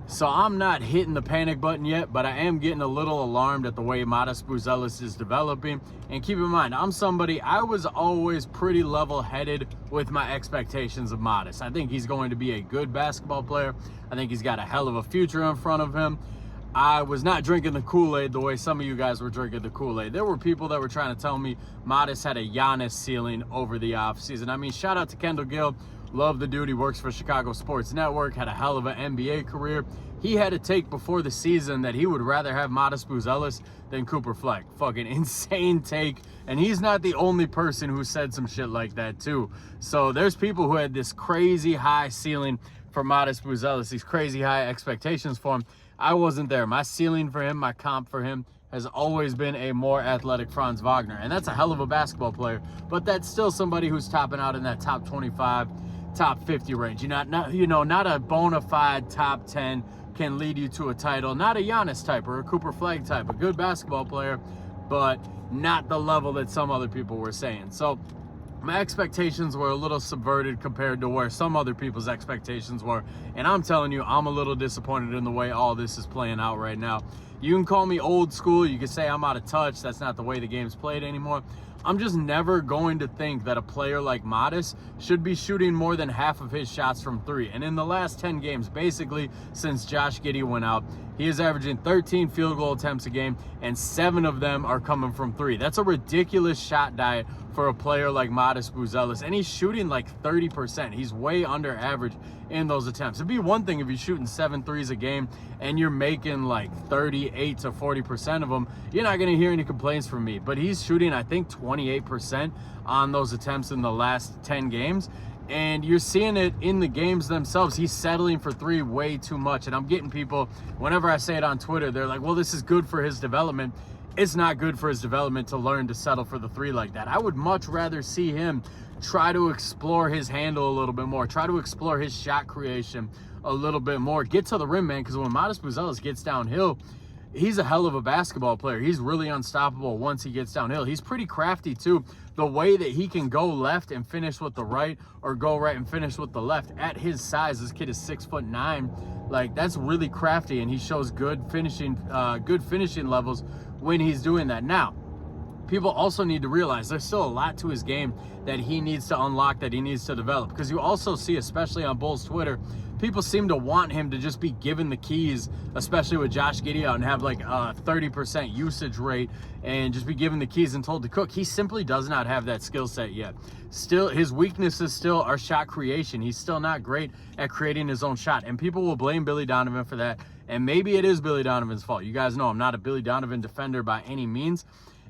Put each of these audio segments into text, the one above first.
So I'm not hitting the panic button yet, but I am getting a little alarmed at the way Modest Buzelis is developing. And keep in mind, I was always pretty level-headed with my expectations of Modest. I think he's going to be a good basketball player. I think he's got a hell of a future in front of him. I was not drinking the Kool-Aid the way some of you guys were drinking the Kool-Aid. There were people that were trying to tell me Modest had a Giannis ceiling over the offseason. I mean, shout out to Kendall Gill. Love the dude. He works for Chicago Sports Network, had a hell of an NBA career. He had a take before the season that he would rather have Modest Buzelis than Cooper Fleck. Fucking insane take. And he's not the only person who said some shit like that too. So there's people who had this crazy high ceiling for Modest Buzelis, these crazy high expectations for him. I wasn't there. My ceiling for him, my comp for him, has always been a more athletic Franz Wagner. And that's a hell of a basketball player. But that's still somebody who's topping out in that top 25, top 50 range. Not a bona fide top 10 can lead you to a title. Not a Giannis type or a Cooper Fleck type. A good basketball player, but not the level that some other people were saying. So my expectations were a little subverted compared to where some other people's expectations were. And I'm telling you, I'm a little disappointed in the way all this is playing out right now. You can call me old school. You can say I'm out of touch. That's not the way the game's played anymore. I'm just never going to think that a player like Modest should be shooting more than half of his shots from three. And in the last 10 games, basically since Josh Giddey went out, he is averaging 13 field goal attempts a game, and 7 of them are coming from three. That's a ridiculous shot diet for a player like Modest Buzelis, and he's shooting like 30%. He's way under average in those attempts. It'd be one thing if you're shooting 7 threes a game and you're making like 38 to 40% of them. You're not going to hear any complaints from me, but he's shooting, I think, 28% on those attempts in the last 10 games. And you're seeing it in the games themselves. He's settling for three way too much. And I'm getting people, whenever I say it on Twitter, they're like, well, this is good for his development. It's not good for his development to learn to settle for the three like that. I would much rather see him try to explore his handle a little bit more, try to explore his shot creation a little bit more, get to the rim, man, because when Modest Buzelis gets downhill, he's a hell of a basketball player. He's really unstoppable once he gets downhill. He's pretty crafty too. The way that he can go left and finish with the right, or go right and finish with the left at his size. This kid is 6'9". Like, that's really crafty, and he shows good finishing levels when he's doing that. Now, people also need to realize there's still a lot to his game that he needs to unlock, that he needs to develop. Because you also see, especially on Bulls Twitter, people seem to want him to just be given the keys, especially with Josh Giddey out, and have like a 30% usage rate and just be given the keys and told to cook. He simply does not have that skill set yet. Still, his weaknesses still are shot creation. He's still not great at creating his own shot. And people will blame Billy Donovan for that. And maybe it is Billy Donovan's fault. You guys know I'm not a Billy Donovan defender by any means.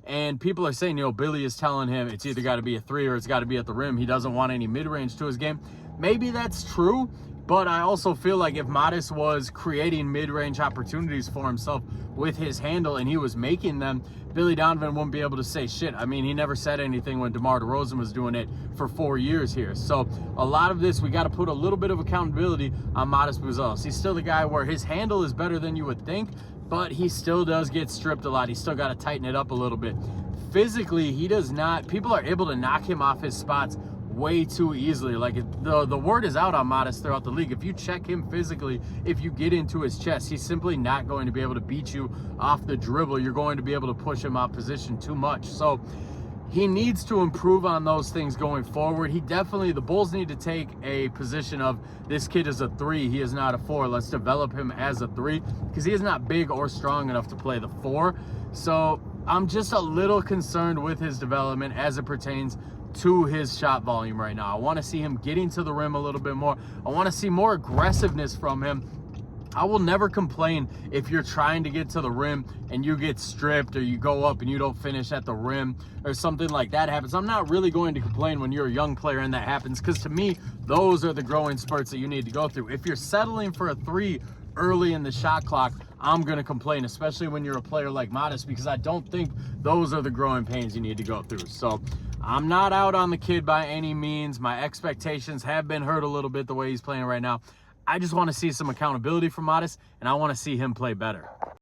And people are saying, Billy is telling him it's either got to be a three or it's got to be at the rim. He doesn't want any mid-range to his game. Maybe that's true, but I also feel like if Modest was creating mid-range opportunities for himself with his handle and he was making them, Billy Donovan wouldn't be able to say shit. I mean, he never said anything when DeMar DeRozan was doing it for 4 years here. So a lot of this, we got to put a little bit of accountability on Modest Buzelis. He's still the guy where his handle is better than you would think, but he still does get stripped a lot. He's still got to tighten it up a little bit. Physically, he does not. People are able to knock him off his spots way too easily. Like, the word is out on Modest throughout the league. If you check him physically, if you get into his chest, he's simply not going to be able to beat you off the dribble. You're going to be able to push him out position too much. So he needs to improve on those things going forward. The Bulls need to take a position of, this kid is a three, he is not a four. Let's develop him as a three, because he is not big or strong enough to play the four. So I'm just a little concerned with his development as it pertains to his shot volume right now. I want to see him getting to the rim a little bit more. I want to see more aggressiveness from him. I will never complain if you're trying to get to the rim and you get stripped, or you go up and you don't finish at the rim, or something like that happens. I'm not really going to complain when you're a young player and that happens, because to me, those are the growing spurts that you need to go through. If you're settling for a three early in the shot clock, I'm going to complain, especially when you're a player like Modest, because I don't think those are the growing pains you need to go through. So I'm not out on the kid by any means. My expectations have been hurt a little bit the way he's playing right now. I just want to see some accountability from Modest, and I want to see him play better.